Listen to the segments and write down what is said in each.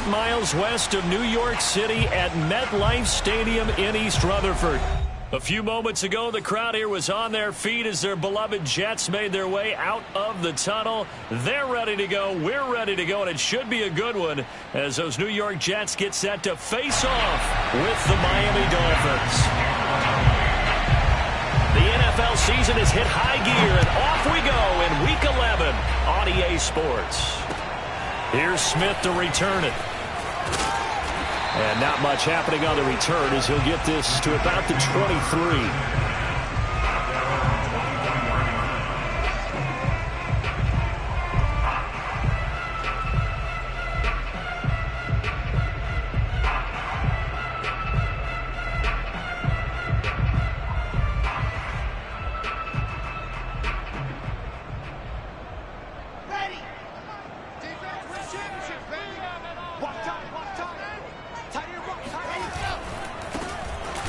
8 miles west of New York City at MetLife Stadium in East Rutherford. A few moments ago, the crowd here was on their feet as their beloved Jets made their way out of the tunnel. They're ready to go. We're ready to go, and it should be a good one as those New York Jets get set to face off with the Miami Dolphins. The NFL season has hit high gear, and off we go in Week 11 on EA Sports. Here's Smith to return it. And not much happening on the return as he'll get this to about the 23.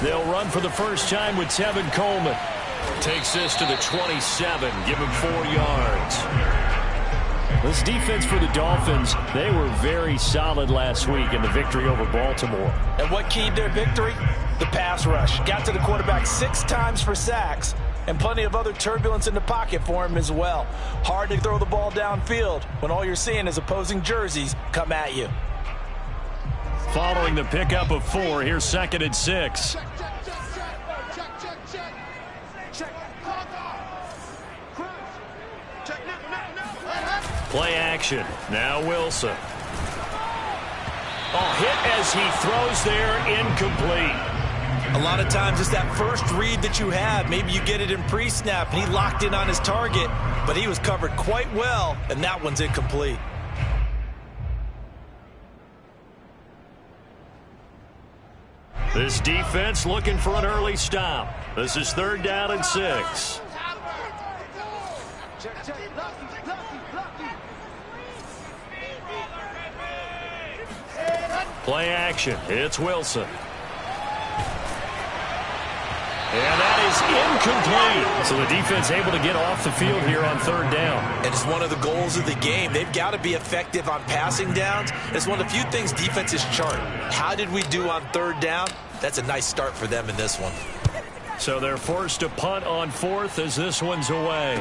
They'll run for the first time with Tevin Coleman. Takes this to the 27. Give him 4 yards. This defense for the Dolphins, they were very solid last week in the victory over Baltimore. And what keyed their victory? The pass rush. Got to the quarterback 6 times for sacks, and plenty of other turbulence in the pocket for him as well. Hard to throw the ball downfield when all you're seeing is opposing jerseys come at you. Following the pickup of 4, here's 2nd and 6. Play action. Now Wilson. Oh, hit as he throws there, incomplete. A lot of times it's that first read that you have. Maybe you get it in pre-snap, and he locked in on his target, but he was covered quite well, and that one's incomplete. This defense looking for an early stop. This is 3rd down and 6. Play action. It's Wilson. And that is incomplete. So the defense able to get off the field here on 3rd down. And it's one of the goals of the game. They've got to be effective on passing downs. It's one of the few things defenses chart. How did we do on 3rd down? That's a nice start for them in this one. So they're forced to punt on 4th as this one's away.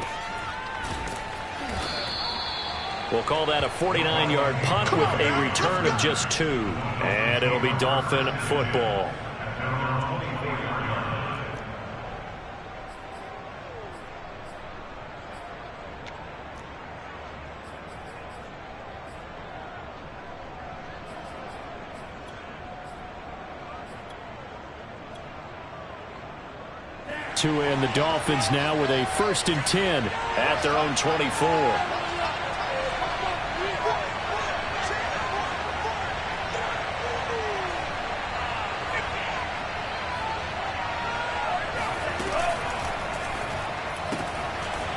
We'll call that a 49-yard punt with a return of just 2. And it'll be Dolphin football. And the Dolphins now with a 1st and 10 at their own 24.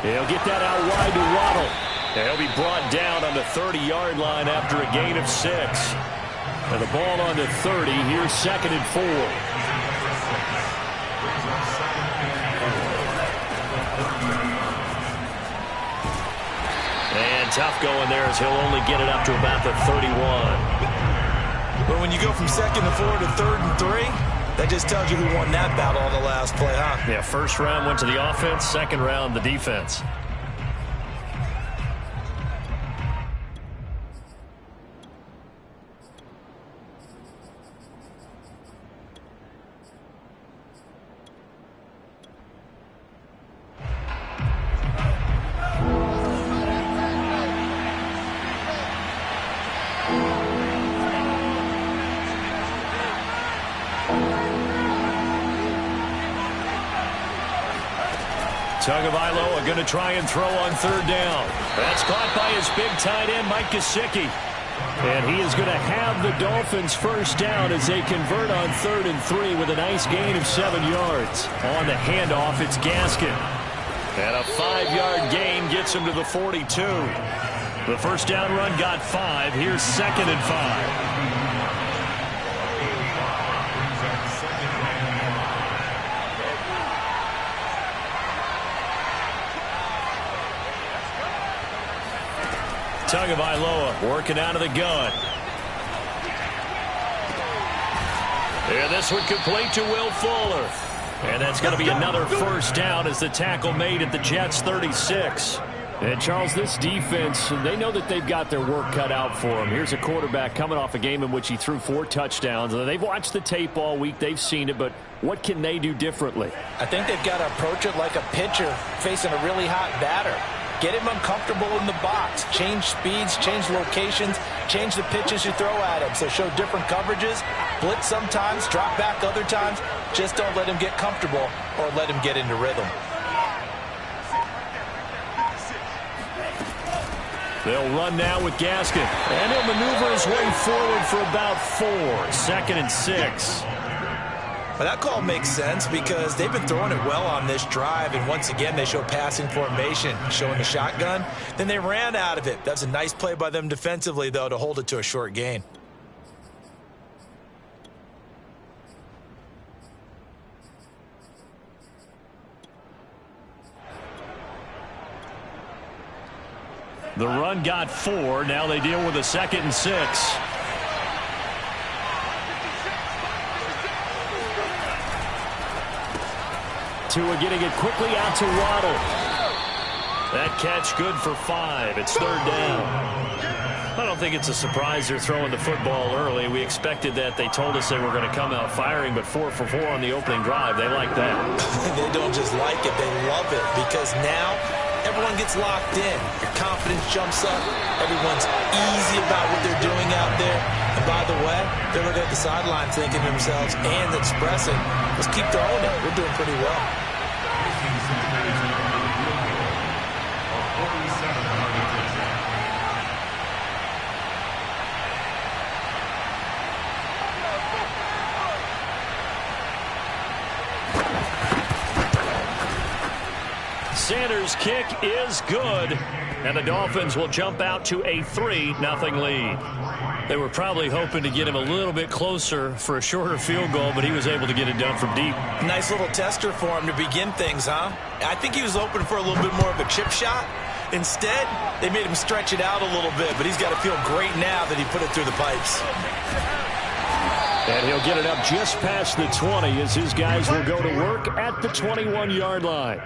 He'll get that out wide to Waddle. And he'll be brought down on the 30-yard line after a gain of 6. And the ball on the 30. Here's 2nd and 4. And tough going there as he'll only get it up to about the 31. But when you go from 2nd and 4 to 3rd and 3, that just tells you who won that battle on the last play, huh? Yeah, 1st round went to the offense, 2nd round the defense. Tagovailoa going to try and throw on 3rd down. That's caught by his big tight end, Mike Gesicki. And he is going to have the Dolphins' 1st down as they convert on 3rd and 3 with a nice gain of 7 yards. On the handoff, it's Gaskin. And a 5-yard gain gets him to the 42. The 1st down run got 5. Here's 2nd and 5. Tagovailoa working out of the gun. And this one complete to Will Fuller. And that's going to be another first down as the tackle made at the Jets' 36. And, Charles, this defense, they know that they've got their work cut out for them. Here's a quarterback coming off a game in which he threw 4 touchdowns. They've watched the tape all week. They've seen it, but what can they do differently? I think they've got to approach it like a pitcher facing a really hot batter. Get him uncomfortable in the box. Change speeds, change locations, change the pitches you throw at him. So show different coverages, blitz sometimes, drop back other times. Just don't let him get comfortable or let him get into rhythm. They'll run now with Gaskin. And he'll maneuver his way forward for about 4. 2nd and 6. Well, that call makes sense because they've been throwing it well on this drive, and once again they show passing formation, showing the shotgun. Then they ran out of it. That's a nice play by them defensively, though, to hold it to a short gain. The run got 4. Now they deal with a 2nd and 6. Tua getting it quickly out to Waddle. That catch good for 5. It's 3rd down. I don't think it's a surprise they're throwing the football early. We expected that. They told us they were going to come out firing, but 4 for 4 on the opening drive. They like that. They don't just like it. They love it because now everyone gets locked in. Your confidence jumps up. Everyone's easy about what they're doing out there. And by the way, they're looking at the sideline thinking to themselves and expressing, let's keep throwing it. We're doing pretty well. Sanders' kick is good, and the Dolphins will jump out to a 3-0 lead. They were probably hoping to get him a little bit closer for a shorter field goal, but he was able to get it done from deep. Nice little tester for him to begin things, huh? I think he was hoping for a little bit more of a chip shot. Instead, they made him stretch it out a little bit, but he's got to feel great now that he put it through the pipes. And he'll get it up just past the 20 as his guys will go to work at the 21-yard line.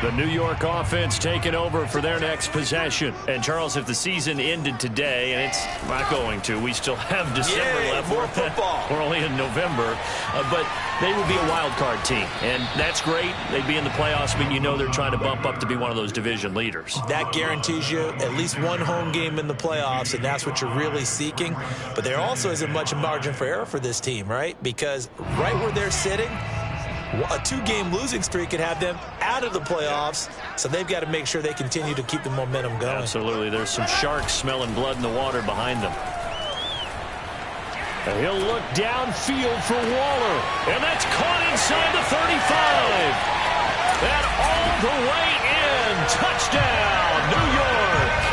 The New York offense taking over for their next possession. And, Charles, if the season ended today, and it's not going to, we still have December left. More football. We're only in November. But they would be a wild card team. And that's great. They'd be in the playoffs, but you know they're trying to bump up to be one of those division leaders. That guarantees you at least one home game in the playoffs, and that's what you're really seeking. But there also isn't much margin for error for this team, right? Because right where they're sitting, a 2-game losing streak could have them out of the playoffs, so they've got to make sure they continue to keep the momentum going. Absolutely. There's some sharks smelling blood in the water behind them. And he'll look downfield for Waller, and that's caught inside the 35. And all the way in. Touchdown, New York.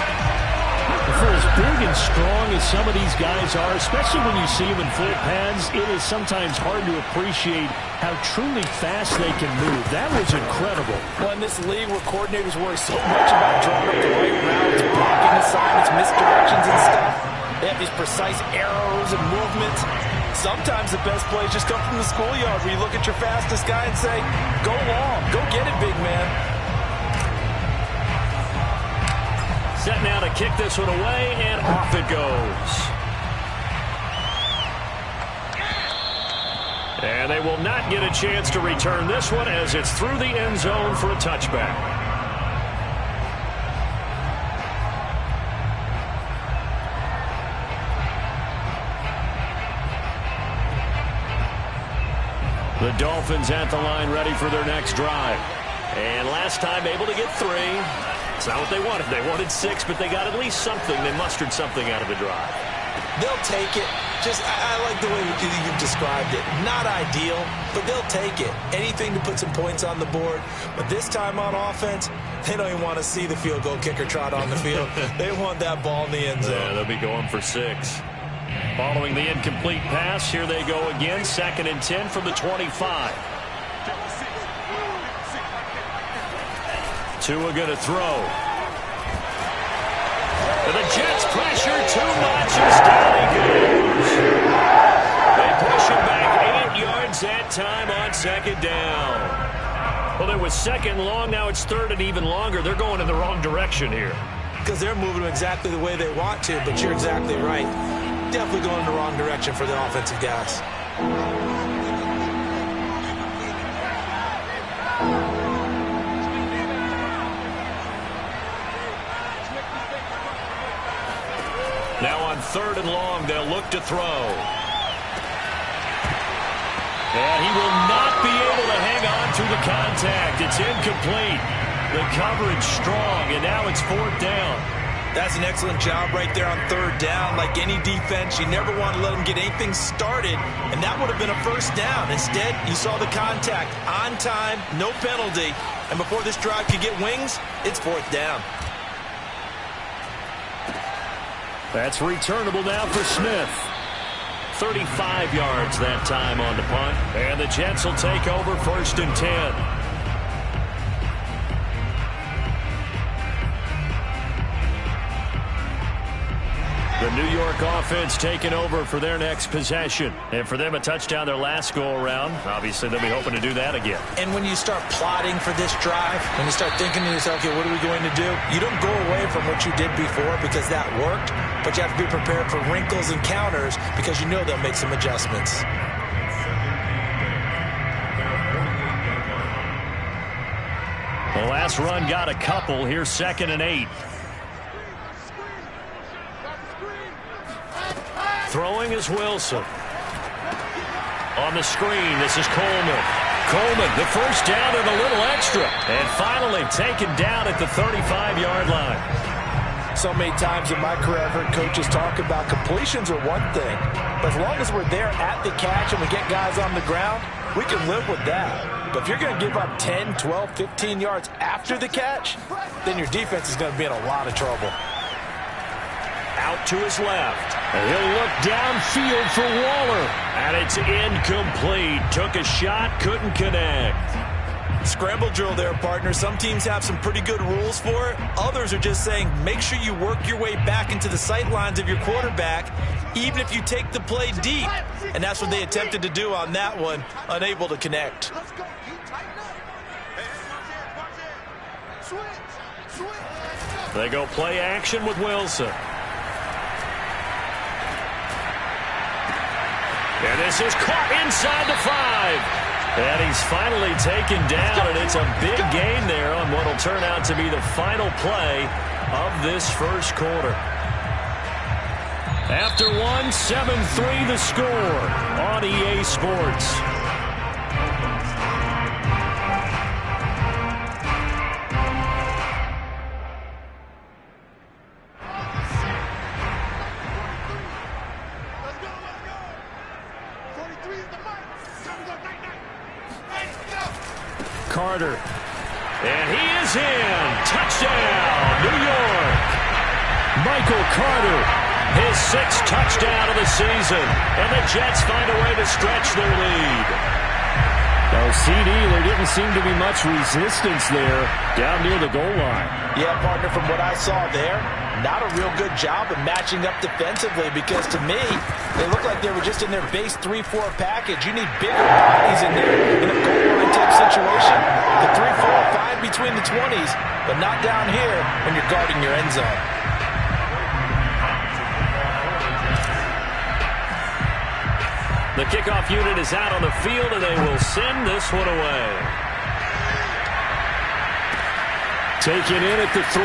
For as big and strong as some of these guys are, especially when you see them in full pads, it is sometimes hard to appreciate how truly fast they can move. That was incredible. Well, in this league where coordinators worry so much about drawing up the right routes, blocking assignments, misdirections and stuff, they have these precise arrows and movements. Sometimes the best plays just come from the schoolyard where you look at your fastest guy and say, go long, go get it, big man. Set now to kick this one away, and off it goes. And they will not get a chance to return this one as it's through the end zone for a touchback. The Dolphins at the line ready for their next drive. And last time able to get 3. It's not what they wanted. They wanted 6, but they got at least something. They mustered something out of the drive. They'll take it. I like the way you've described it. Not ideal, but they'll take it. Anything to put some points on the board. But this time on offense, they don't even want to see the field goal kicker trot on the field. They want that ball in the end zone. Yeah, they'll be going for 6. Following the incomplete pass, here they go again. 2nd and 10 from the 25. Tua going to throw. And the Jets pressure too much as down he goes. They push him back 8 yards that time on second down. Well, it was second long. Now it's third and even longer. They're going in the wrong direction here. Because they're moving exactly the way they want to, but you're exactly right. Definitely going in the wrong direction for the offensive guys. Now on third and long, they'll look to throw. And he will not be able to hang on to the contact. It's incomplete. The coverage strong, and now it's fourth down. That's an excellent job right there on third down. Like any defense, you never want to let them get anything started, and that would have been a first down. Instead, you saw the contact on time, no penalty, and before this drive could get wings, it's fourth down. That's returnable now for Smith. 35 yards that time on the punt. And the Jets will take over first and 10. The New York offense taking over for their next possession. And for them, a touchdown their last go-around. Obviously, they'll be hoping to do that again. And when you start plotting for this drive, when you start thinking to yourself, okay, what are we going to do? You don't go away from what you did before because that worked, but you have to be prepared for wrinkles and counters because you know they'll make some adjustments. The last run got a couple. Here's second and 8. Throwing is Wilson. On the screen, this is Coleman. Coleman, the first down and a little extra. And finally taken down at the 35-yard line. So many times in my career, I've heard coaches talk about completions are one thing. But as long as we're there at the catch and we get guys on the ground, we can live with that. But if you're going to give up 10, 12, 15 yards after the catch, then your defense is going to be in a lot of trouble. Out to his left. And he'll look downfield for Waller. And it's incomplete. Took a shot, couldn't connect. Scramble drill there, partner. Some teams have some pretty good rules for it. Others are just saying make sure you work your way back into the sight lines of your quarterback, even if you take the play deep. And that's what they attempted to do on that one, unable to connect. They go play action with Wilson. And this is caught inside the 5. And he's finally taken down, and it's a big gain there on what will turn out to be the final play of this first quarter. After one, 7-3 the score on EA Sports. Carter. And he is in. Touchdown, New York. Michael Carter, his 6th touchdown of the season. And the Jets find a way to stretch their lead. Oh, CD, there didn't seem to be much resistance there down near the goal line. Yeah, partner, from what I saw there, not a real good job of matching up defensively because to me, they look like they were just in their base 3-4 package. You need bigger bodies in there in a goal line type situation. The 3-4 are fine between the 20s, but not down here when you're guarding your end zone. The kickoff unit is out on the field, and they will send this one away. Taken in at the 3.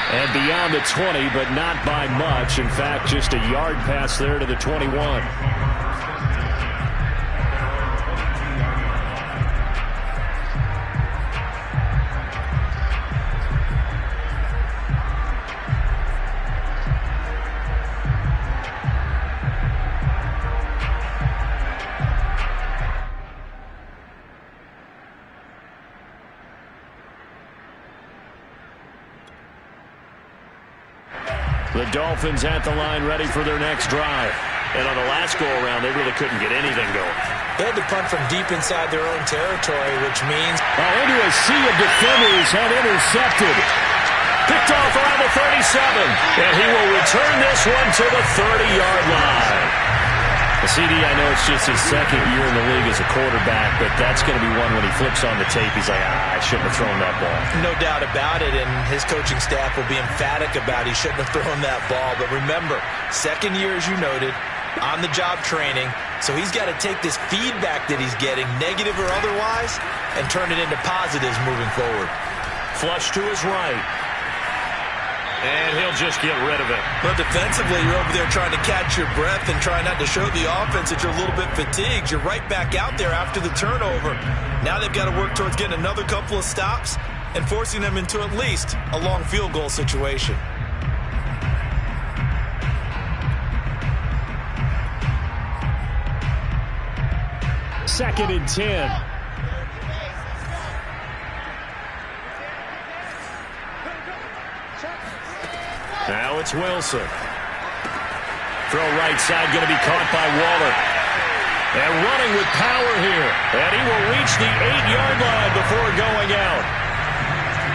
And beyond the 20, but not by much. In fact, just a yard pass there to the 21. The Dolphins at the line ready for their next drive. And on the last go-around, they really couldn't get anything going. They had to punt from deep inside their own territory, which means... into a sea of defenders and intercepted. Picked off around the 37. And he will return this one to the 30-yard line. The CD, I know it's just his second year in the league as a quarterback, but that's going to be one when he flips on the tape. He's like, I shouldn't have thrown that ball. No doubt about it, and his coaching staff will be emphatic about he shouldn't have thrown that ball. But remember, second year, as you noted, on-the-job training, so he's got to take this feedback that he's getting, negative or otherwise, and turn it into positives moving forward. Flush to his right. And he'll just get rid of it. But defensively, you're over there trying to catch your breath and try not to show the offense that you're a little bit fatigued. You're right back out there after the turnover. Now they've got to work towards getting another couple of stops and forcing them into at least a long field goal situation. Second and 10. Now it's Wilson. Throw right side, going to be caught by Waller. And running with power here. And he will reach the 8-yard line before going out.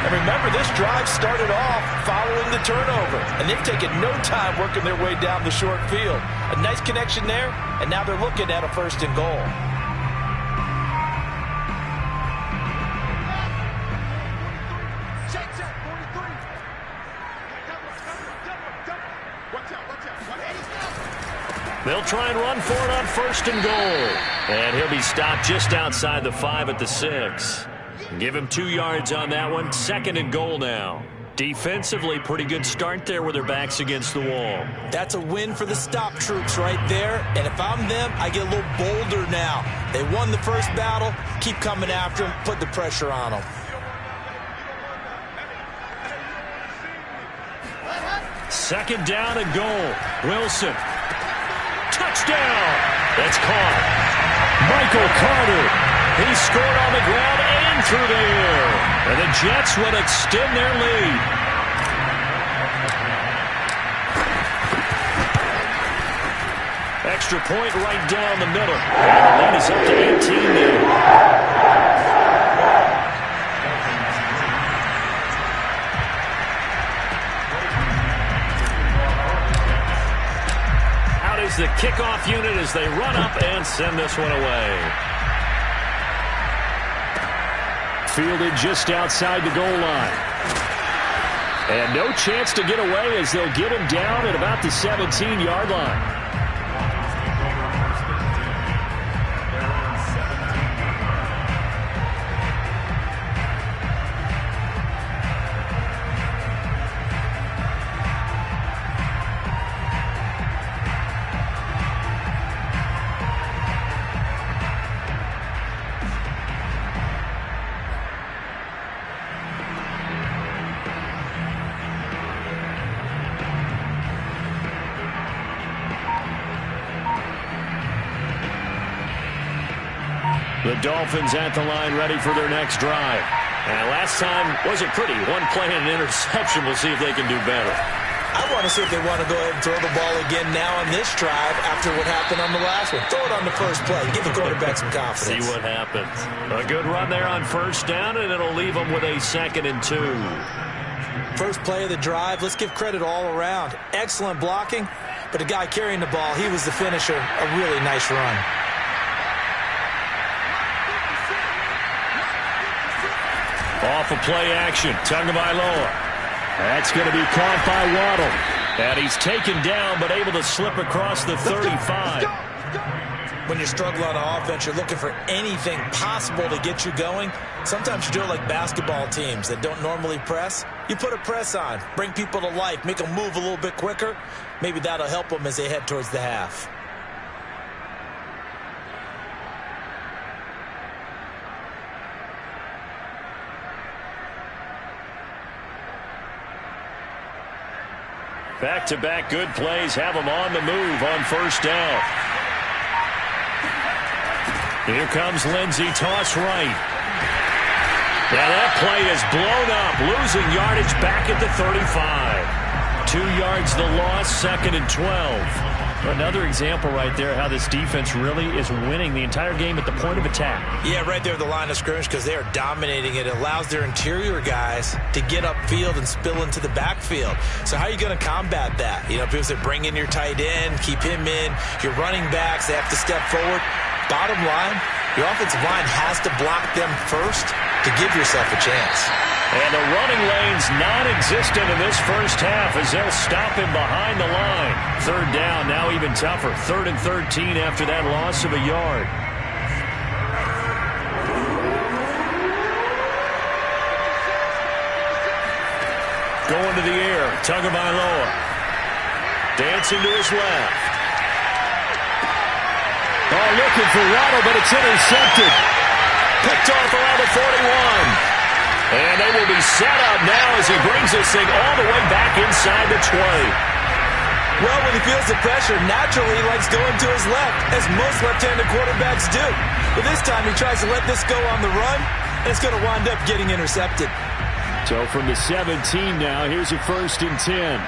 And remember, this drive started off following the turnover. And they've taken no time working their way down the short field. A nice connection there, and now they're looking at a first and goal. They'll try and run for it on first and goal. And he'll be stopped just outside the 5 at the 6. Give him 2 yards on that one. Second and goal now. Defensively, pretty good start there with their backs against the wall. That's a win for the stop troops right there. And if I'm them, I get a little bolder now. They won the first battle. Keep coming after them. Put the pressure on them. Second down and goal. Wilson. Touchdown! That's caught. Michael Carter. He scored on the ground and through the air. And the Jets will extend their lead. Extra point right down the middle. And the lead is up to 18 now. The kickoff unit as they run up and send this one away. Fielded just outside the goal line. And no chance to get away as they'll get him down at about the 17-yard line. The Dolphins at the line ready for their next drive. And last time wasn't pretty. One play and an interception. We'll see if they can do better. I want to see if they want to go ahead and throw the ball again now on this drive after what happened on the last one. Throw it on the first play. Give the quarterback some confidence. See what happens. A good run there on first down, and it'll leave them with a 2nd and 2. First play of the drive. Let's give credit all around. Excellent blocking, but the guy carrying the ball, he was the finisher. A really nice run. Off of play action, Tagovailoa. That's going to be caught by Waddle. And he's taken down, but able to slip across the 35. When you struggle on offense, you're looking for anything possible to get you going. Sometimes you do it like basketball teams that don't normally press. You put a press on, bring people to life, make them move a little bit quicker. Maybe that'll help them as they head towards the half. Back-to-back good plays have them on the move on first down. Here comes Lindsey, toss right. Now that play is blown up, losing yardage back at the 35. 2 yards the loss, 2nd and 12. Another example right there how this defense really is winning the entire game at the point of attack. Yeah, right there at the line of scrimmage because they are dominating it. It allows their interior guys to get upfield and spill into the backfield. So how are you going to combat that? You know, people say bring in your tight end, keep him in. Your running backs, they have to step forward. Bottom line, your offensive line has to block them first to give yourself a chance. And the running lane's non-existent in this first half as they'll stop him behind the line. Third down, now even tougher. 3rd and 13 after that loss of a yard. Going to the air, Tagovailoa. Dancing to his left. Oh, looking for Waddle, but it's intercepted. Picked off around the 41. And they will be set up now as he brings this thing all the way back inside the 20. Well, when he feels the pressure, naturally he likes going to his left, as most left-handed quarterbacks do. But this time he tries to let this go on the run, and it's going to wind up getting intercepted. So from the 17 now, here's a 1st and 10.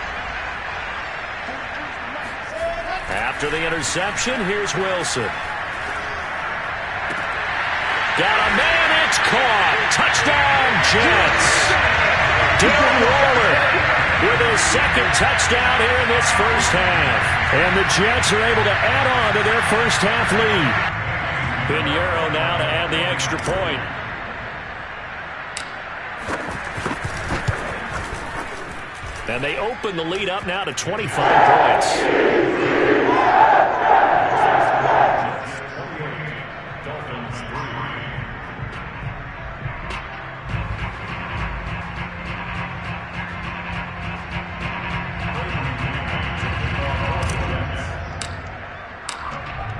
After the interception, here's Wilson. Got a man, it's caught. Touchdown, Jets. Darren Waller with his 2nd touchdown here in this first half. And the Jets are able to add on to their first half lead. Pinheiro now to add the extra point. And they open the lead up now to 25 points.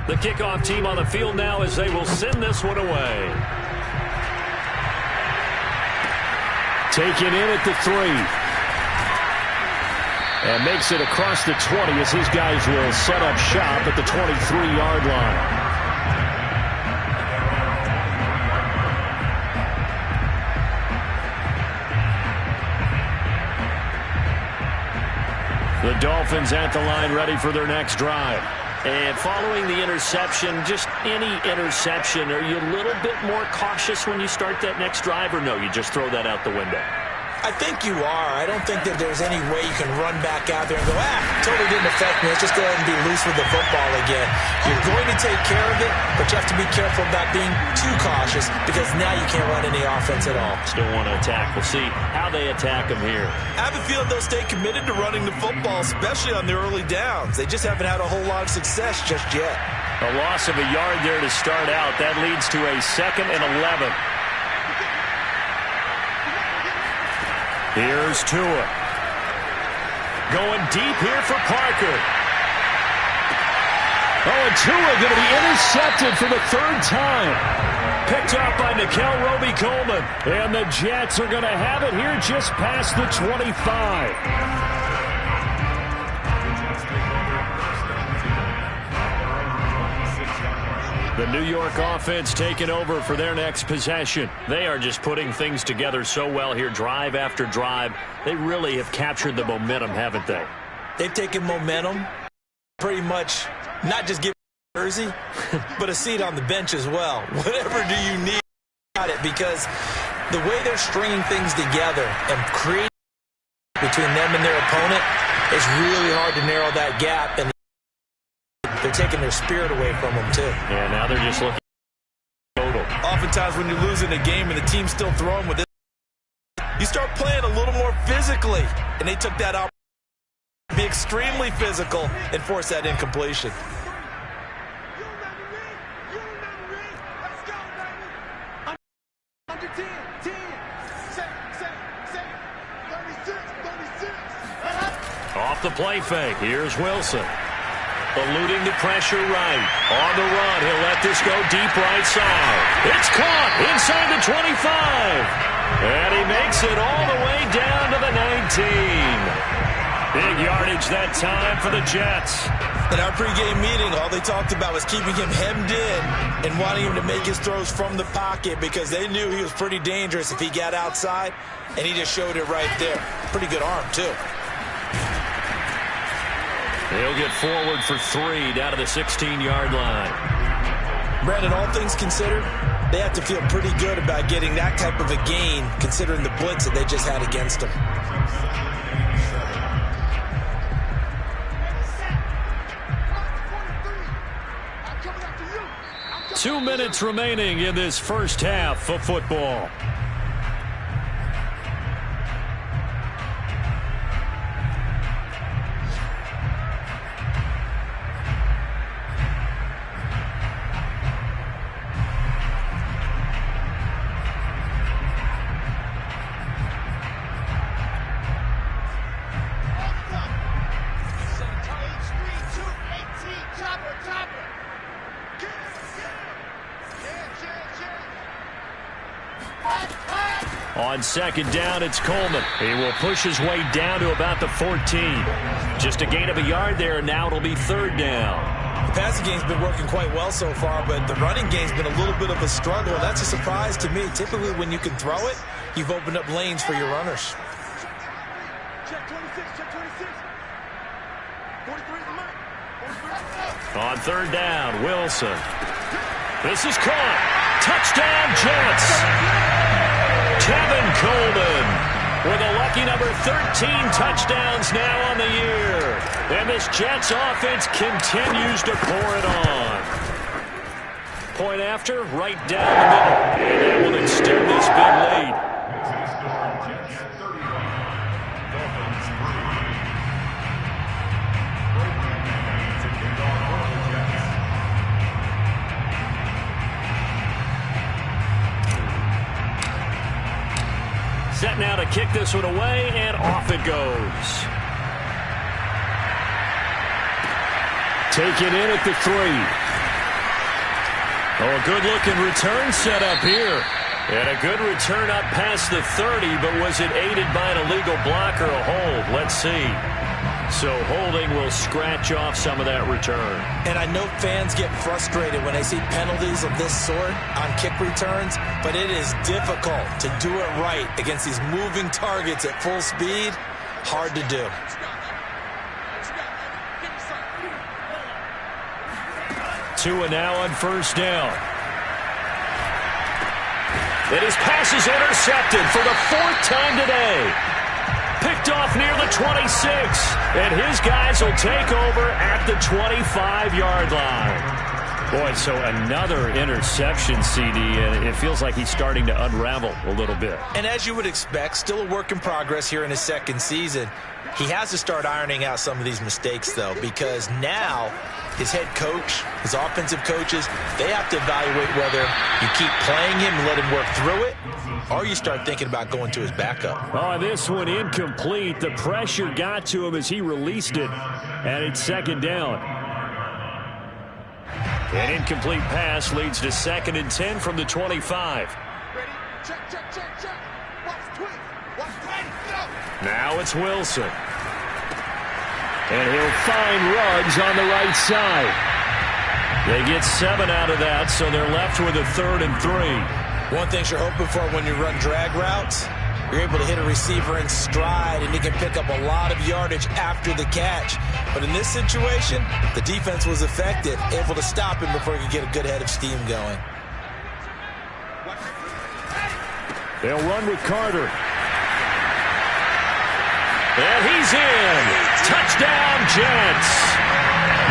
The kickoff team on the field now as they will send this one away. Taken in at the 3. And makes it across the 20 as his guys will set up shop at the 23-yard line. The Dolphins at the line ready for their next drive. And following the interception, just any interception, are you a little bit more cautious when you start that next drive, or no, you just throw that out the window? I think you are. I don't think that there's any way you can run back out there and go, totally didn't affect me. Let's just go ahead and be loose with the football again. You're going to take care of it, but you have to be careful about being too cautious because now you can't run any offense at all. Still want to attack. We'll see how they attack them here. I have a feeling they'll stay committed to running the football, especially on the early downs. They just haven't had a whole lot of success just yet. A loss of a yard there to start out. That leads to a 2nd and 11. Here's Tua. Going deep here for Parker. Oh, and Tua going to be intercepted for the 3rd time. Picked up by Nickel Roby-Coleman. And the Jets are going to have it here just past the 25. The New York offense taking over for their next possession. They are just putting things together so well here, drive after drive. They really have captured the momentum, haven't they? They've taken momentum, pretty much not just giving a jersey, but a seat on the bench as well. Whatever do you need about it, because the way they're stringing things together and creating between them and their opponent, it's really hard to narrow that gap, and they're taking their spirit away from them, too. Yeah, now they're just looking total. Oftentimes when you're losing a game and the team's still throwing with it, you start playing a little more physically. And they took that opportunity to be extremely physical and force that incompletion. Off the play fake. Here's Wilson. Eluding the pressure right. On the run, he'll let this go deep right side. It's caught inside the 25. And he makes it all the way down to the 19. Big yardage that time for the Jets. In our pregame meeting, all they talked about was keeping him hemmed in and wanting him to make his throws from the pocket because they knew he was pretty dangerous if he got outside, and he just showed it right there. Pretty good arm, too. He'll get forward for 3 down to the 16-yard line. Brandon, all things considered, they have to feel pretty good about getting that type of a gain considering the blitz that they just had against them. Two minutes remaining in this first half of football. On second down, it's Coleman. He will push his way down to about the 14. Just a gain of a yard there. Now it'll be third down. The passing game's been working quite well so far, but the running game's been a little bit of a struggle. That's a surprise to me. Typically, when you can throw it, you've opened up lanes for your runners. Check 26, check 26. 43 in the mic. On third down, Wilson. This is caught. Touchdown, Jets. Kevin Coleman with a lucky number 13 touchdowns now on the year. And this Jets offense continues to pour it on. Point after, right down the middle. And that will extend this big lead. Set now to kick this one away, and off it goes. Take it in at the 3. Oh, a good-looking return set up here. And a good return up past the 30, but was it aided by an illegal block or a hold? Let's see. So holding will scratch off some of that return. And I know fans get frustrated when they see penalties of this sort on kick returns, but it is difficult to do it right against these moving targets at full speed. Hard to do. Tua now on first down. And his pass is intercepted for the 4th time today. Picked off near the 26, and his guys will take over at the 25-yard line. Boy, so another interception, CD, and it feels like he's starting to unravel a little bit. And as you would expect, still a work in progress here in his second season. He has to start ironing out some of these mistakes, though, because now his head coach, his offensive coaches, they have to evaluate whether you keep playing him and let him work through it, or you start thinking about going to his backup. Oh, this one incomplete. The pressure got to him as he released it, and it's second down. An incomplete pass leads to 2nd and 10 from the 25. Ready? Check, check, check, check. Watch twist. Watch twist. Go. Now it's Wilson. And he'll find Ruggs on the right side. They get 7 out of that, so they're left with a 3rd and 3. One thing you're hoping for when you run drag routes, you're able to hit a receiver in stride, and he can pick up a lot of yardage after the catch. But in this situation, the defense was effective, able to stop him before he could get a good head of steam going. They'll run with Carter. And he's in. Touchdown, Jets.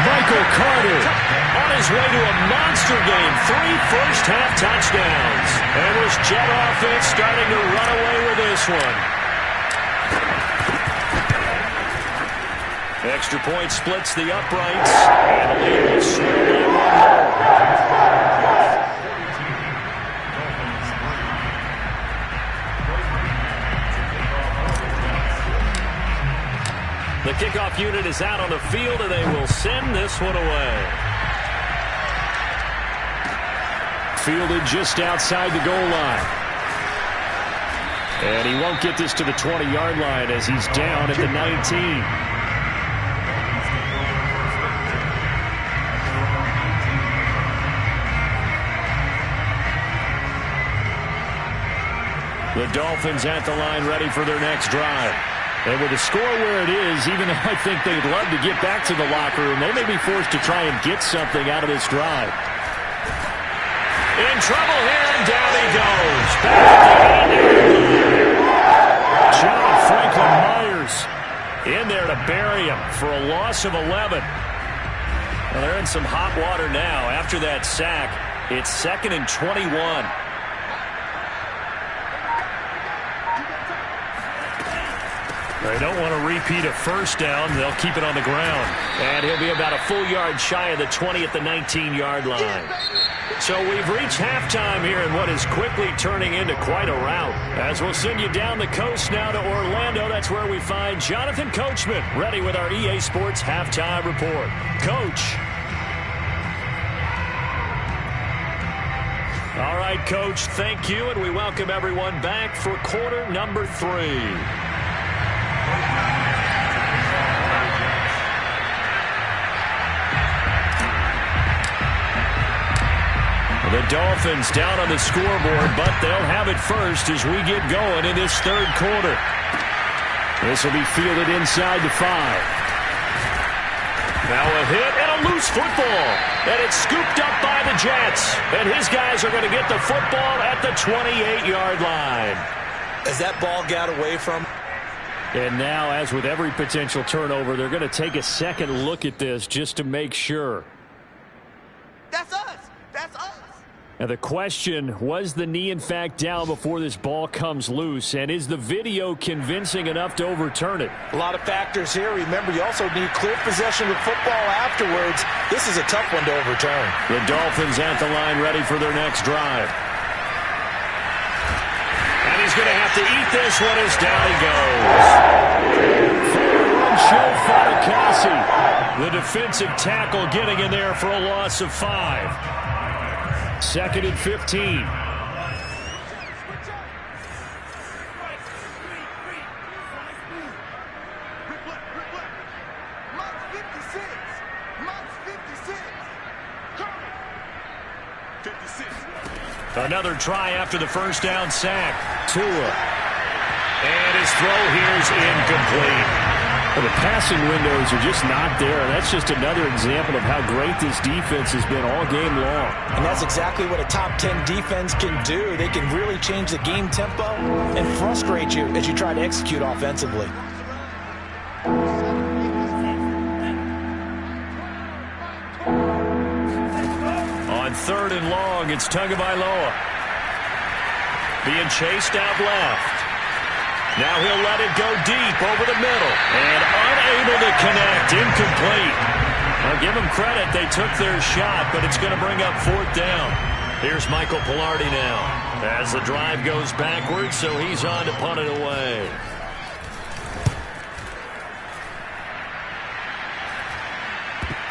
Michael Carter on his way to a monster game. 3 first-half touchdowns. And this Jet offense starting to run away with this one. Extra point splits the uprights. And the lead will swing by 1 more. The kickoff unit is out on the field, and they will send this one away. Fielded just outside the goal line. And he won't get this to the 20-yard line as he's down at the 19. The Dolphins at the line ready for their next drive. And with the score where it is, even though I think they'd love to get back to the locker room, they may be forced to try and get something out of this drive. In trouble here, and down he goes. Back at the John Franklin Myers in there to bury him for a loss of 11. Well, they're in some hot water now. After that sack, it's 2nd and 21. They don't want to repeat a first down. They'll keep it on the ground. And he'll be about a full yard shy of the 20 at the 19-yard line. So we've reached halftime here in what is quickly turning into quite a rout. As we'll send you down the coast now to Orlando. That's where we find Jonathan Coachman ready with our EA Sports Halftime Report. Coach. All right, Coach, thank you. And we welcome everyone back for quarter number 3. The Dolphins down on the scoreboard, but they'll have it first as we get going in this third quarter. This will be fielded inside the 5. Now a hit and a loose football. And it's scooped up by the Jets. And his guys are going to get the football at the 28-yard line. As that ball got away from. And now, as with every potential turnover, they're going to take a second look at this just to make sure. That's us. That's us. Now the question, was the knee in fact down before this ball comes loose? And is the video convincing enough to overturn it? A lot of factors here. Remember, you also need clear possession of football afterwards. This is a tough one to overturn. The Dolphins at the line ready for their next drive. And he's going to have to eat this one as down he goes. Joe Fadakasi, the defensive tackle, getting in there for a loss of 5. 2nd and 15. Another try after the first down sack. Tua. And his throw here is incomplete. Well, the passing windows are just not there. That's just another example of how great this defense has been all game long. And that's exactly what a top 10 defense can do. They can really change the game tempo and frustrate you as you try to execute offensively. On 3rd and long, it's Tagovailoa. Being chased out left. Now he'll let it go deep over the middle. And unable to connect. Incomplete. Well, give them credit. They took their shot, but it's going to bring up 4th down. Here's Michael Pilardi now. As the drive goes backwards, so he's on to punt it away.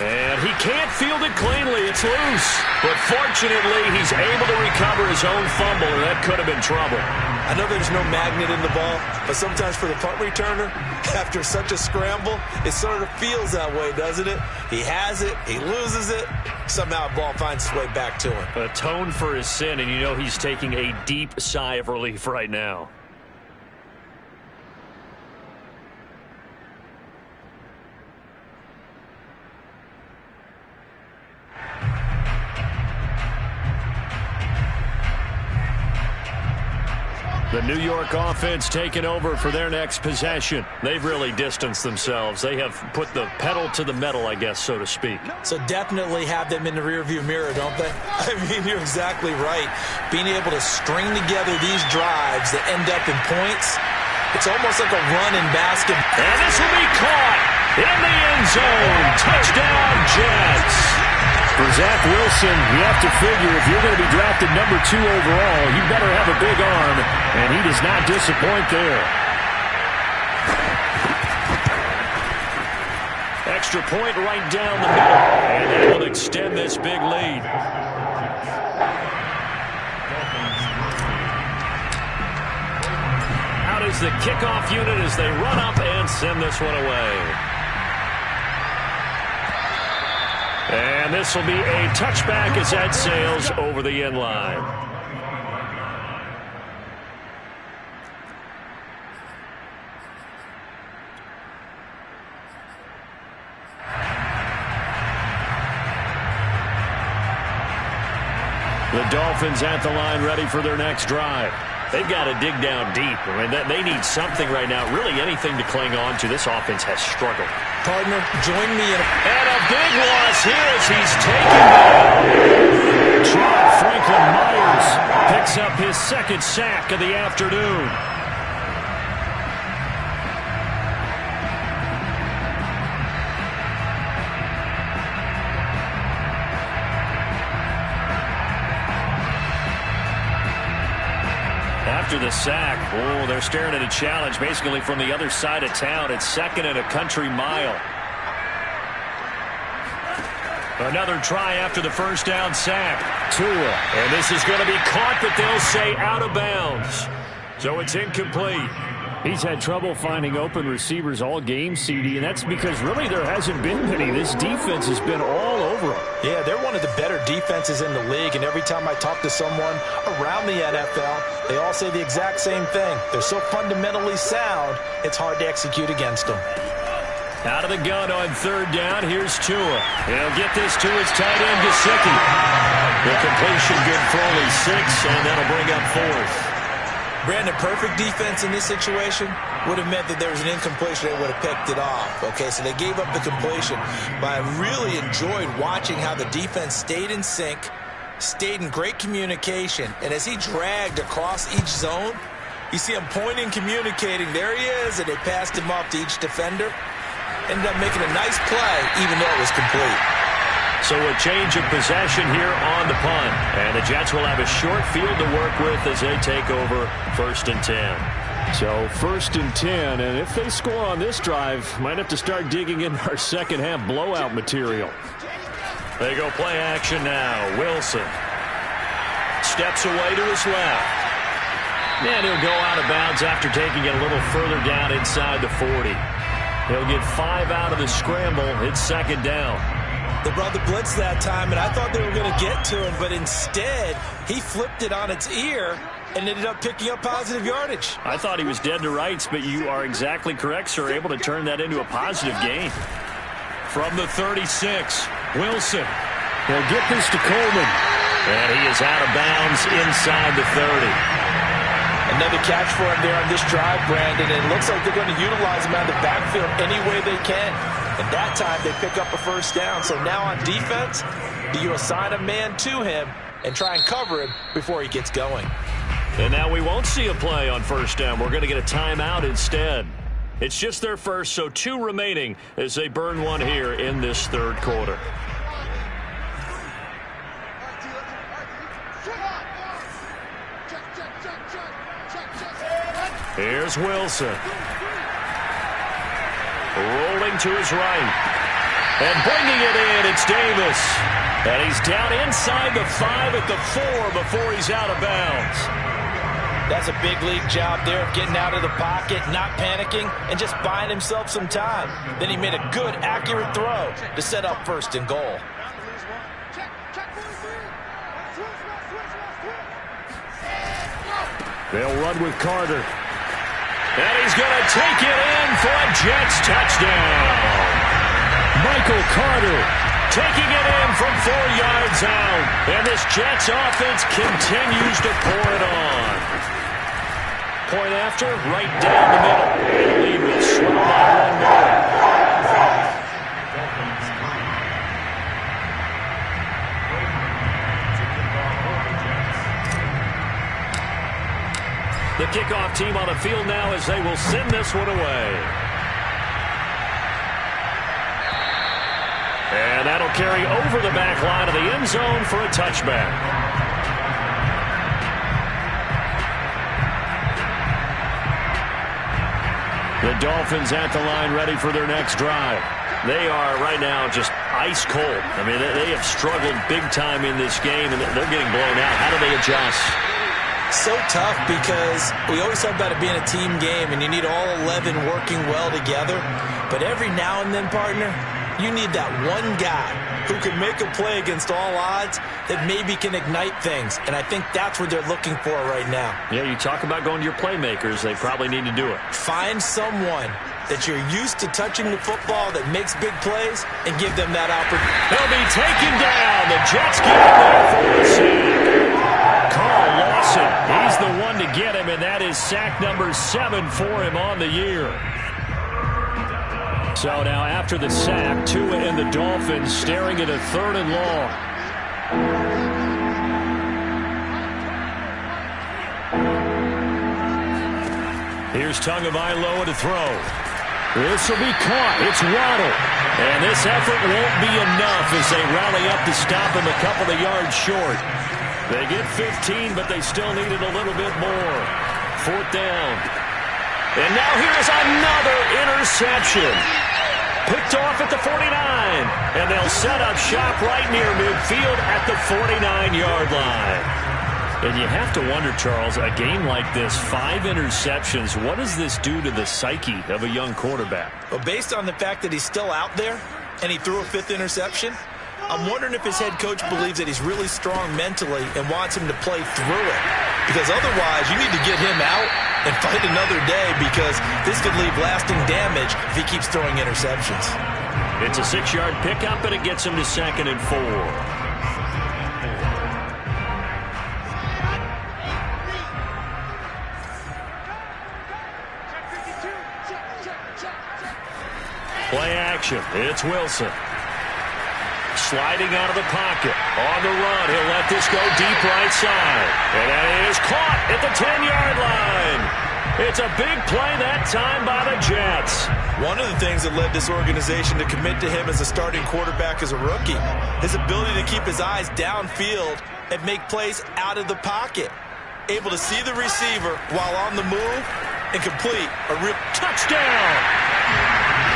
And he can't field it cleanly. It's loose. But fortunately, he's able to recover his own fumble, and that could have been trouble. I know there's no magnet in the ball, but sometimes for the punt returner, after such a scramble, it sort of feels that way, doesn't it? He has it, he loses it, somehow the ball finds its way back to him. Atone for his sin, and you know he's taking a deep sigh of relief right now. The New York offense taking over for their next possession. They've really distanced themselves. They have put the pedal to the metal, I guess, so to speak. So definitely have them in the rearview mirror, don't they? I mean, you're exactly right. Being able to string together these drives that end up in points, it's almost like a run in basketball. And this will be caught in the end zone. Touchdown, Jets. For Zach Wilson, you have to figure if you're going to be drafted number 2 overall, you better have a big arm, and he does not disappoint there. Extra point right down the middle, and that will extend this big lead. Out is the kickoff unit as they run up and send this one away. And this will be a touchback as that sails over the end line. The Dolphins at the line ready for their next drive. They've got to dig down deep. I mean, they need something right now, really anything to cling on to. This offense has struggled. Partner, join me in And a big loss here as he's taken down. John Franklin Myers picks up his second sack of the afternoon. After the sack, they're staring at a challenge basically from the other side of town. It's 2nd and a country mile. Another try after the first down sack. Tua. And this is going to be caught, but they'll say out of bounds. So it's incomplete. He's had trouble finding open receivers all game, CD, and that's because really there hasn't been many. This defense has been all over him. Yeah, they're one of the better defenses in the league, and every time I talk to someone around the NFL, they all say the exact same thing. They're so fundamentally sound, it's hard to execute against them. Out of the gun on 3rd down, here's Tua. He'll get this to his tight end, Gesicki. The completion good for only 6, and that'll bring up 4th. Brandon, perfect defense in this situation would have meant that there was an incompletion. They would have picked it off. Okay, so they gave up the completion. But I really enjoyed watching how the defense stayed in sync, stayed in great communication. And as he dragged across each zone, you see him pointing, communicating. There he is, and they passed him off to each defender. Ended up making a nice play, even though it was complete. So a change of possession here on the punt. And the Jets will have a short field to work with as they take over 1st and 10. So 1st and 10, and if they score on this drive, might have to start digging in our second half blowout material. They go play action now. Wilson steps away to his left. And he'll go out of bounds after taking it a little further down inside the 40. He'll get 5 out of the scramble. It's 2nd down. They brought the blitz that time, and I thought they were going to get to him, but instead, he flipped it on its ear and ended up picking up positive yardage. I thought he was dead to rights, but you are exactly correct, sir. Able to turn that into a positive gain. From the 36, Wilson. He'll get this to Coleman. And he is out of bounds inside the 30. Another catch for him there on this drive, Brandon. And it looks like they're going to utilize him out of the backfield any way they can. And that time they pick up a 1st down. So now on defense, do you assign a man to him and try and cover him before he gets going? And now we won't see a play on 1st down. We're going to get a timeout instead. It's just their first, so 2 remaining as they burn one here in this 3rd quarter. Here's Wilson. Rolling to his right. And bringing it in, it's Davis. And he's down inside the 5 at the 4 before he's out of bounds. That's a big league job there of getting out of the pocket, not panicking, and just buying himself some time. Then he made a good, accurate throw to set up 1st and goal. They'll run with Carter. And he's going to take it in for a Jets touchdown. Michael Carter taking it in from 4 yards out. And this Jets offense continues to pour it on. Point after, right down the middle. And the lead will swell by 1 more. The kickoff team on the field now as they will send this one away. And that'll carry over the back line of the end zone for a touchback. The Dolphins at the line ready for their next drive. They are right now just ice cold. I mean, they have struggled big time in this game, and they're getting blown out. How do they adjust? So tough because we always talk about it being a team game and you need all 11 working well together. But every now and then, partner, you need that one guy who can make a play against all odds that maybe can ignite things. And I think that's what they're looking for right now. Yeah, you talk about going to your playmakers. They probably need to do it. Find someone that you're used to touching the football that makes big plays and give them that opportunity. They'll be taken down. The Jets get it there for the sack. get him, and that is sack number 7 for him on the year. So now after the sack, Tua and the Dolphins staring at a 3rd and long. Here's Tagovailoa to throw. This will be caught. It's Waddle. And this effort won't be enough as they rally up to stop him a couple of yards short. They get 15, but they still needed a little bit more. 4th down. And now here's another interception. Picked off at the 49. And they'll set up shop right near midfield at the 49-yard line. And you have to wonder, Charles, a game like this, 5 interceptions, what does this do to the psyche of a young quarterback? Well, based on the fact that he's still out there and he threw a 5th interception, I'm wondering if his head coach believes that he's really strong mentally and wants him to play through it. Because otherwise, you need to get him out and fight another day, because this could leave lasting damage if he keeps throwing interceptions. It's a 6-yard pickup, and it gets him to 2nd and 4. Play action. It's Wilson. Sliding out of the pocket. On the run. He'll let this go deep right side. And that is caught at the 10-yard line. It's a big play that time by the Jets. One of the things that led this organization to commit to him as a starting quarterback as a rookie, his ability to keep his eyes downfield and make plays out of the pocket. Able to see the receiver while on the move and complete a real touchdown.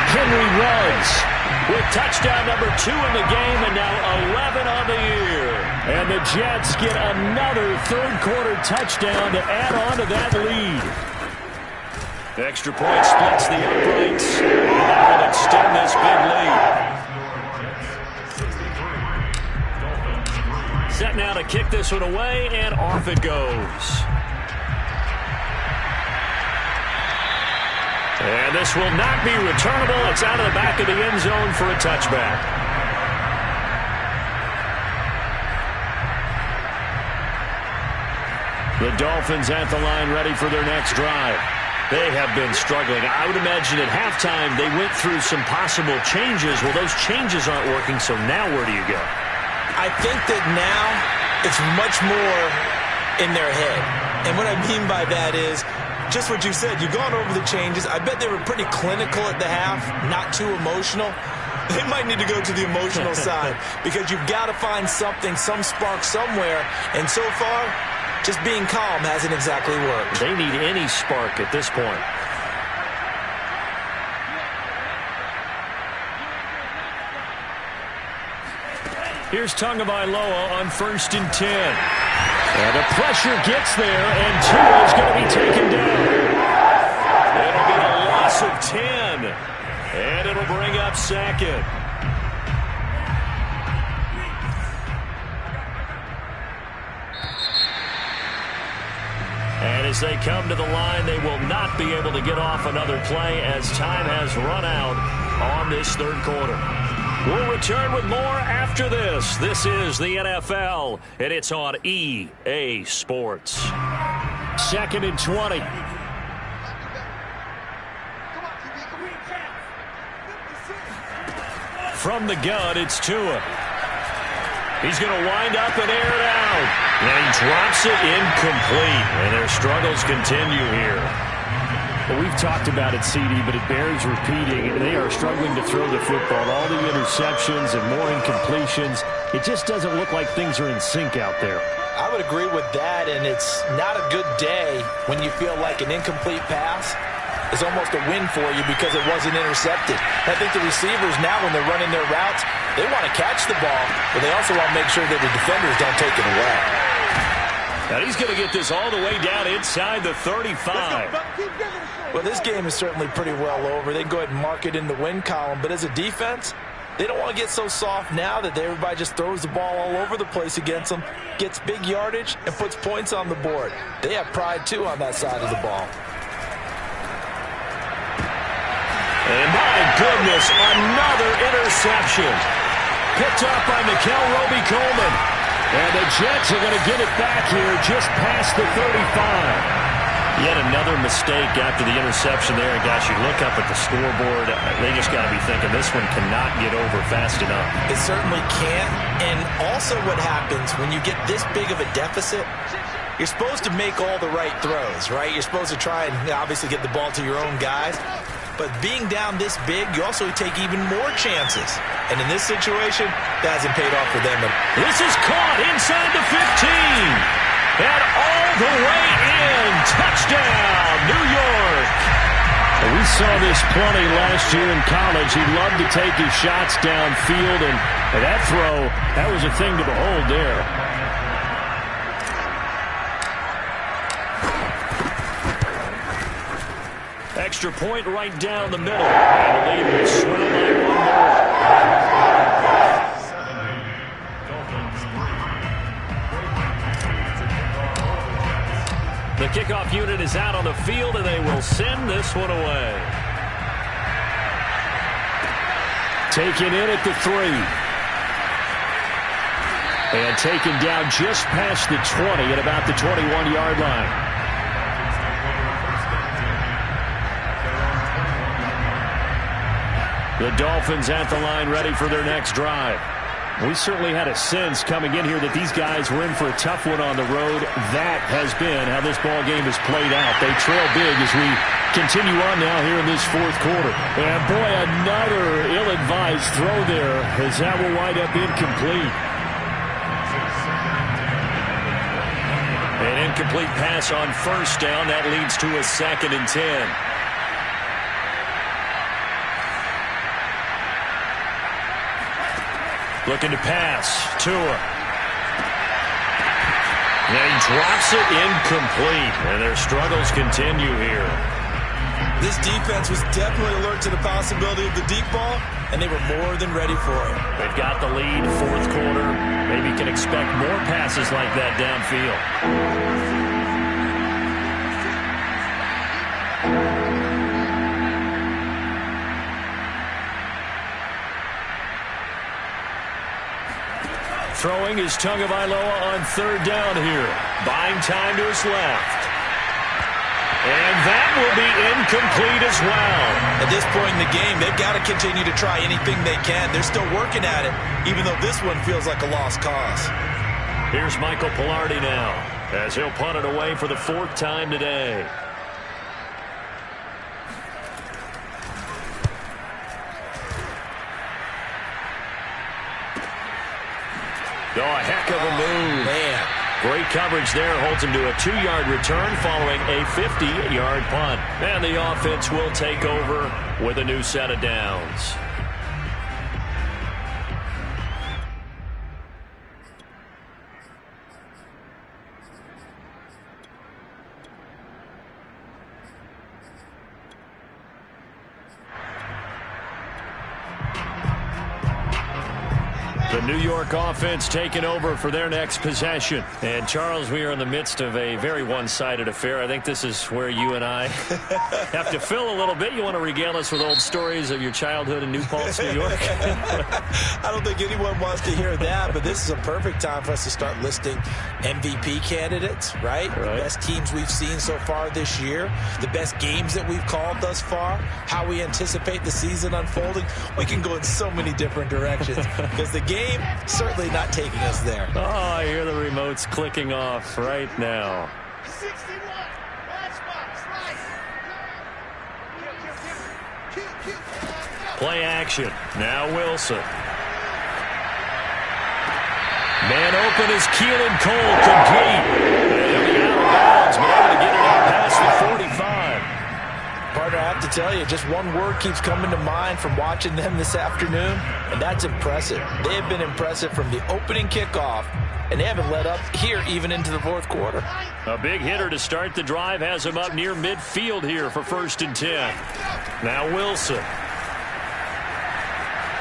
Henry Ruggs with touchdown number 2 in the game, and now 11 on the year. And the Jets get another 3rd quarter touchdown to add on to that lead. Extra point splits the uprights, and that will extend this big lead. Set now to kick this one away, and off it goes. And this will not be returnable. It's out of the back of the end zone for a touchback. The Dolphins at the line, ready for their next drive. They have been struggling. I would imagine at halftime they went through some possible changes. Well, those changes aren't working, so now where do you go? I think that now it's much more in their head. And what I mean by that is just what you said. You've gone over the changes. I bet they were pretty clinical at the half, not too emotional. They might need to go to the emotional side, because you've got to find something, some spark somewhere. And so far, just being calm hasn't exactly worked. They need any spark at this point. Here's Tagovailoa on 1st and 10. And the pressure gets there, and Tua is going to be taken down. It'll be a loss of 10. And it'll bring up 2nd. And as they come to the line, they will not be able to get off another play as time has run out on this 3rd quarter. We'll return with more after this. This is the NFL, and it's on EA Sports. 2nd and 20. From the gun, it's Tua. He's going to wind up and air it out. And he drops it incomplete. And their struggles continue here. Well, we've talked about it, CD, but it bears repeating. They are struggling to throw the football. All the interceptions and more incompletions. It just doesn't look like things are in sync out there. I would agree with that, and it's not a good day when you feel like an incomplete pass is almost a win for you because it wasn't intercepted. I think the receivers now, when they're running their routes, they want to catch the ball, but they also want to make sure that the defenders don't take it away. Now he's going to get this all the way down inside the 35. Well, this game is certainly pretty well over. They can go ahead and mark it in the win column, but as a defense, they don't want to get so soft now that everybody just throws the ball all over the place against them, gets big yardage, and puts points on the board. They have pride, too, on that side of the ball. And my goodness, another interception. Picked up by Mikel Roby-Coleman. And the Jets are going to get it back here just past the 35. Yet another mistake after the interception there. And gosh, you look up at the scoreboard, they just got to be thinking this one cannot get over fast enough. It certainly can't. And also what happens when you get this big of a deficit, you're supposed to make all the right throws, right? You're supposed to try and obviously get the ball to your own guys. But being down this big, you also take even more chances. And in this situation, that hasn't paid off for them. This is caught inside the 15. And all the way in. Touchdown, New York. We saw this plenty last year in college. He loved to take his shots downfield, and that throw, that was a thing to behold there. Extra point right down the middle. And the lead will swell by one more. The kickoff unit is out on the field, and they will send this one away. Taken in at the 3. And taken down just past the 20 at about the 21-yard line. The Dolphins at the line ready for their next drive. We certainly had a sense coming in here that these guys were in for a tough one on the road. That has been how this ball game has played out. They trail big as we continue on now here in this fourth quarter. And boy, another ill-advised throw there as that will wind up incomplete. An incomplete pass on first down. That leads to a 2nd and 10. Looking to pass. Tua. And he drops it incomplete. And their struggles continue here. This defense was definitely alert to the possibility of the deep ball, and they were more than ready for it. They've got the lead, fourth quarter. Maybe can expect more passes like that downfield. Throwing is Tagovailoa on 3rd down here. Buying time to his left. And that will be incomplete as well. At this point in the game, they've got to continue to try anything they can. They're still working at it, even though this one feels like a lost cause. Here's Michael Pilardi now, as he'll punt it away for the 4th time today. Oh, a heck of a move. Man. Great coverage there. Holds him to a 2-yard return following a 50-yard punt. And the offense will take over with a new set of downs. The New York offense taking over for their next possession. And, Charles, we are in the midst of a very one-sided affair. I think this is where you and I have to fill a little bit. You want to regale us with old stories of your childhood in New Paltz, New York? I don't think anyone wants to hear that, but this is a perfect time for us to start listing MVP candidates, right? The best teams we've seen so far this year, the best games that we've called thus far, how we anticipate the season unfolding. We can go in so many different directions because the game certainly not taking us there. Oh, I hear the remotes clicking off right now. 61. Play action. Now Wilson. Man open is Keelan Cole, complete. And he'll be out of bounds, but able to get it out past the 45. Partner, I have to tell you, just one word keeps coming to mind from watching them this afternoon, and that's impressive. They have been impressive from the opening kickoff, and they haven't let up here even into the fourth quarter. A big hitter to start the drive has him up near midfield here for 1st and 10. Now Wilson.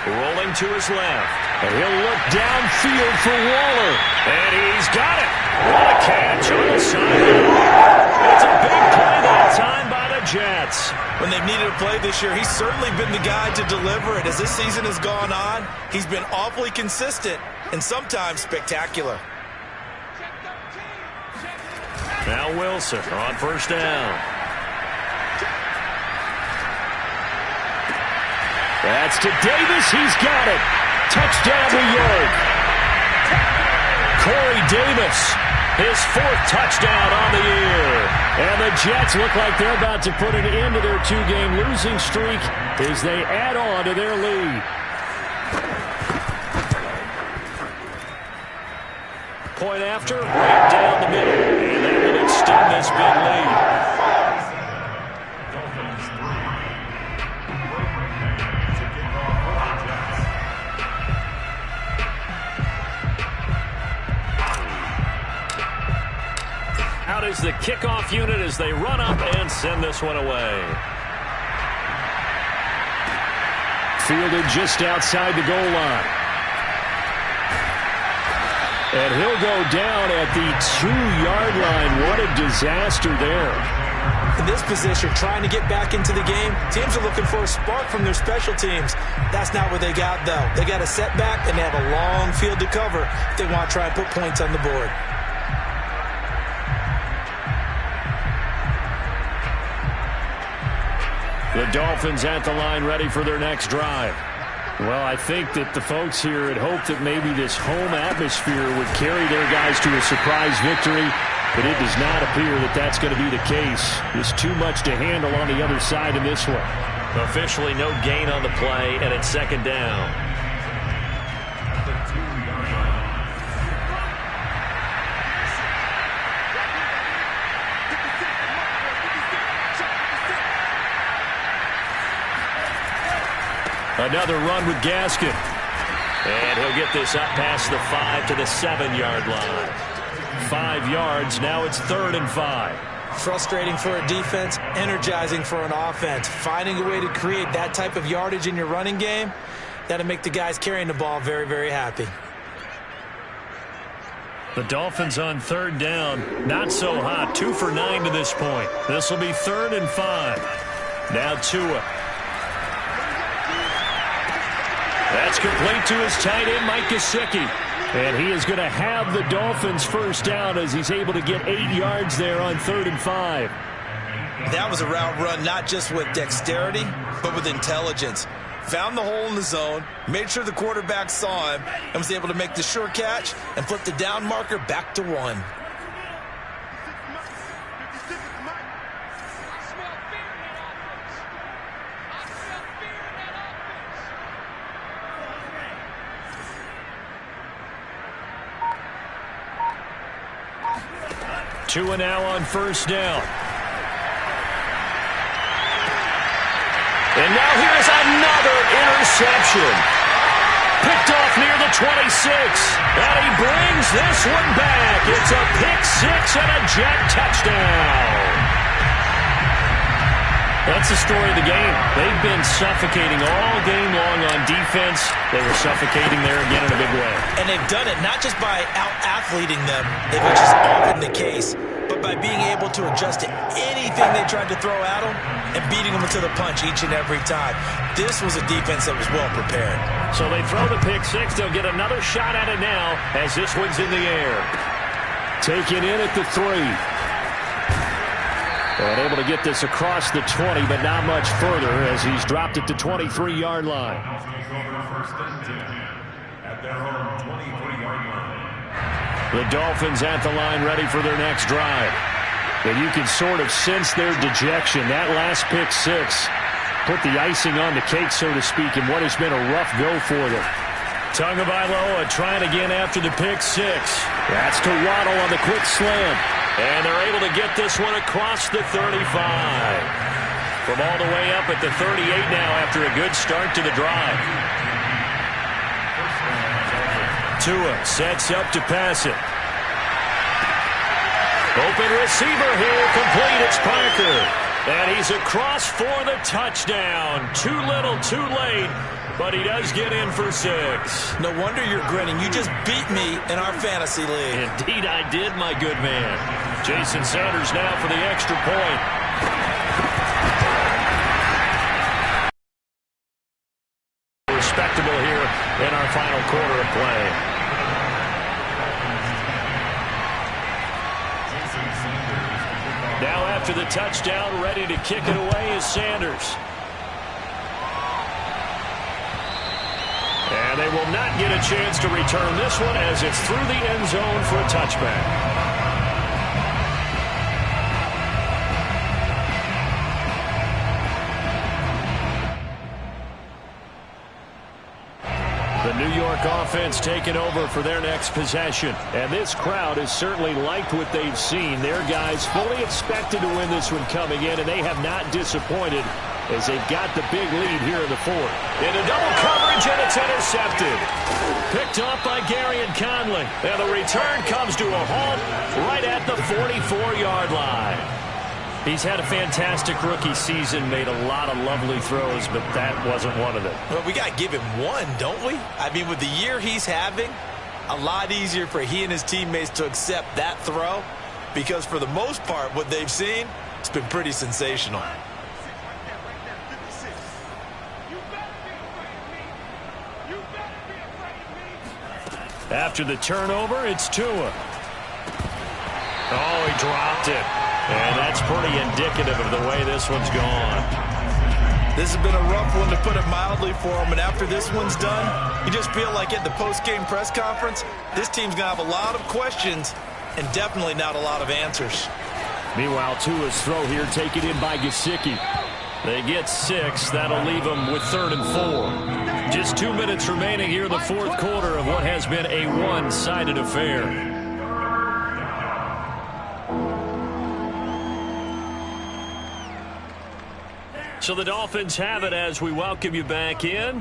Rolling to his left. And he'll look downfield for Waller. And he's got it. What a catch on the sideline. It's a big play that time by the Jets. When they've needed a play this year, he's certainly been the guy to deliver it. As this season has gone on, he's been awfully consistent and sometimes spectacular. Now Wilson on first down. That's to Davis. He's got it. Touchdown, New York. Corey Davis, his 4th touchdown on the year. And the Jets look like they're about to put an end to their 2-game losing streak as they add on to their lead. Point after, right down the middle. And that will extend this big lead. Out is the kickoff unit as they run up and send this one away. Fielded just outside the goal line. And he'll go down at the 2-yard line. What a disaster there. In this position, trying to get back into the game, teams are looking for a spark from their special teams. That's not what they got, though. They got a setback, and they have a long field to cover if they want to try and put points on the board. The Dolphins at the line ready for their next drive. Well, I think that the folks here had hoped that maybe this home atmosphere would carry their guys to a surprise victory, but it does not appear that that's going to be the case. There's too much to handle on the other side in this one. Officially no gain on the play, and it's 2nd down. Another run with Gaskin. And he'll get this up past the 5 to the 7-yard line. 5 yards. Now it's 3rd and 5. Frustrating for a defense, energizing for an offense. Finding a way to create that type of yardage in your running game, that'll make the guys carrying the ball very, very happy. The Dolphins on 3rd down. Not so hot. 2 for 9 to this point. This will be 3rd and 5. Now Tua. That's complete to his tight end, Mike Gesicki. And he is going to have the Dolphins first down as he's able to get 8 yards there on 3rd and 5. That was a route run not just with dexterity, but with intelligence. Found the hole in the zone, made sure the quarterback saw him, and was able to make the sure catch and flip the down marker back to 1. Tua now on first down. And now here's another interception. Picked off near the 26. And he brings this one back. It's a pick 6 and a Jet touchdown. That's the story of the game. They've been suffocating all game long on defense. They were suffocating there again in a big way. And they've done it not just by out-athleting them, which is often the case, but by being able to adjust to anything they tried to throw at them and beating them to the punch each and every time. This was a defense that was well prepared. So they throw the pick 6. They'll get another shot at it now as this one's in the air. Taken in at the 3. And able to get this across the 20, but not much further as he's dropped it to 23-yard line. The Dolphins at the line ready for their next drive. And you can sort of sense their dejection. That last pick 6 put the icing on the cake, so to speak, in what has been a rough go for them. Tagovailoa trying again after the pick 6. That's to Waddle on the quick slam. And they're able to get this one across the 35. From all the way up at the 38 now after a good start to the drive. Tua sets up to pass it. Open receiver here, complete. It's Parker. And he's across for the touchdown. Too little, too late. But he does get in for 6. No wonder you're grinning. You just beat me in our fantasy league. Indeed I did, my good man. Jason Sanders now for the extra point. Respectable here in our final quarter of play. after the touchdown. Ready to kick it away is Sanders. And they will not get a chance to return this one as it's through the end zone for a touchback. The New York offense taking over for their next possession. And this crowd has certainly liked what they've seen. Their guys fully expected to win this one coming in, and they have not disappointed as they've got the big lead here in the fourth. Into double coverage, and it's intercepted. Picked off by Gary and Conley. And the return comes to a halt right at the 44-yard line. He's had a fantastic rookie season, made a lot of lovely throws, but that wasn't one of them. Well, we got to give him one, don't we? I mean, with the year he's having, a lot easier for he and his teammates to accept that throw because for the most part, what they've seen, it's been pretty sensational. After the turnover, it's Tua. Oh, he dropped it. And that's pretty indicative of the way this one's gone. This has been a rough one, to put it mildly, for him. And after this one's done, you just feel like at the post-game press conference, this team's going to have a lot of questions and definitely not a lot of answers. Meanwhile, Tua's throw here taken in by Gesicki. They get 6. That'll leave them with 3rd and 4. Just 2 minutes remaining here in the fourth quarter of what has been a one-sided affair. So the Dolphins have it as we welcome you back in.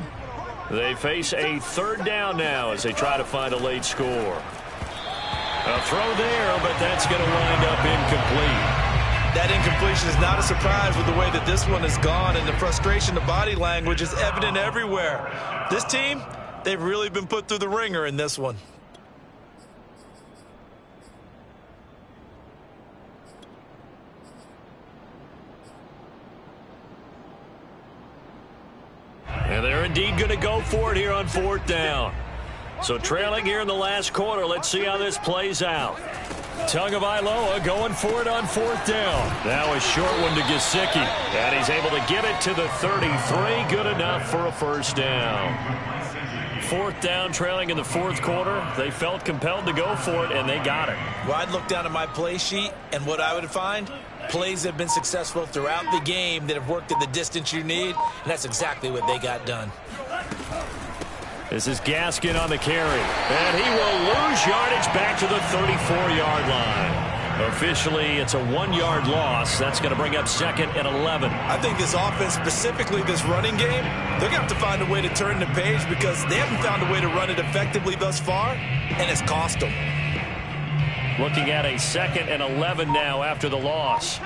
They face a 3rd down now as they try to find a late score. A throw there, but that's going to wind up incomplete. That incompletion is not a surprise with the way that this one has gone, and the frustration, the body language is evident everywhere. This team, they've really been put through the ringer in this one. And they're indeed going to go for it here on 4th down. So trailing here in the last quarter, let's see how this plays out. Tagovailoa going for it on 4th down. Now a short one to Gesicki. And he's able to get it to the 33. Good enough for a 1st down. 4th down, trailing in the fourth quarter. They felt compelled to go for it, and they got it. Well, I'd look down at my play sheet, and what I would find, plays have been successful throughout the game that have worked in the distance you need, and that's exactly what they got done. This is Gaskin on the carry, and he will lose yardage back to the 34-yard line. Officially, it's a 1-yard loss. That's going to bring up 2nd and 11. I think this offense, specifically this running game, they're going to have to find a way to turn the page because they haven't found a way to run it effectively thus far, and it's cost them. Looking at a 2nd and 11 now after the loss.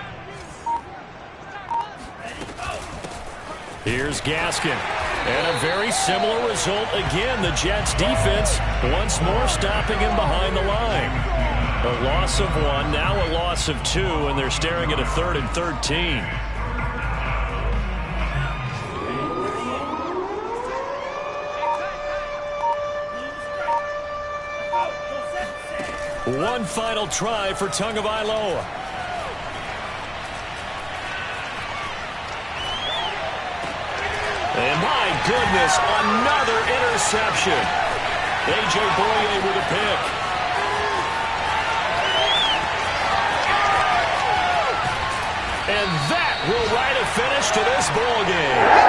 Here's Gaskin. And a very similar result again. The Jets defense once more stopping him behind the line. A loss of 1, now a loss of 2, and they're staring at a 3rd and 13. One final try for Tagovailoa. And my goodness, another interception. A.J. Boye with a pick. And that will write a finish to this ball game.